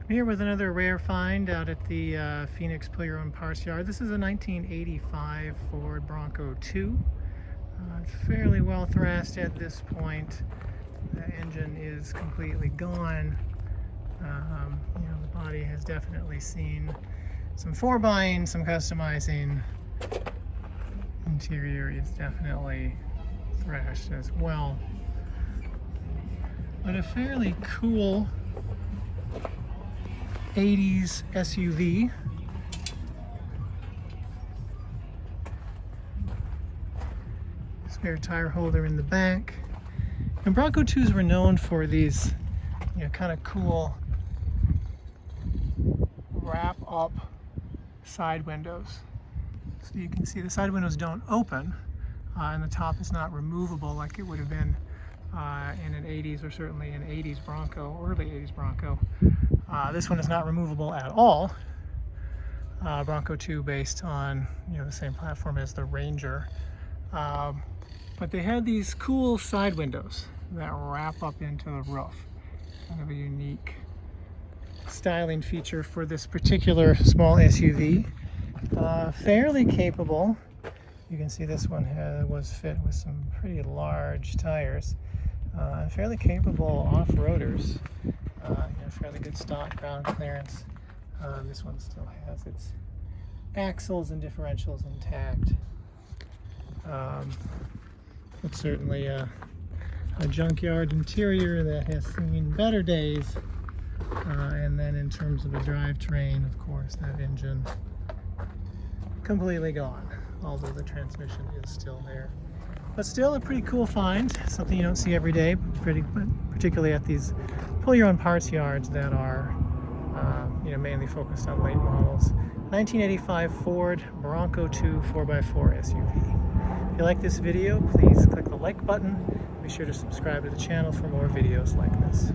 Here with another rare find out at the Phoenix Pull Your Own Parts Yard. This is a 1985 Ford Bronco 2. It's fairly well thrashed at this point. The engine is completely gone. The body has definitely seen some forebuying, some customizing. Interior is definitely thrashed as well. But a fairly cool 80s SUV. Spare tire holder in the back. And Bronco 2s were known for these, kind of cool wrap-up side windows. So you can see the side windows don't open, and the top is not removable like it would have been in an 80s or certainly an 80s Bronco, early 80s Bronco. This one is not removable at all. Bronco 2 based on the same platform as the Ranger. But they had these cool side windows that wrap up into the roof. Kind of a unique styling feature for this particular small SUV. Fairly capable. You can see this one was fit with some pretty large tires. Fairly capable off-roaders. Fairly good stock ground clearance. This one still has its axles and differentials intact. It's certainly a junkyard interior that has seen better days. And then in terms of the drivetrain, of course, that engine completely gone, although the transmission is still there. But still a pretty cool find, something you don't see every day, particularly at these pull-your-own parts yards that are mainly focused on late models. 1985 Ford Bronco 2 4x4 SUV. If you like this video, please click the like button. Be sure to subscribe to the channel for more videos like this.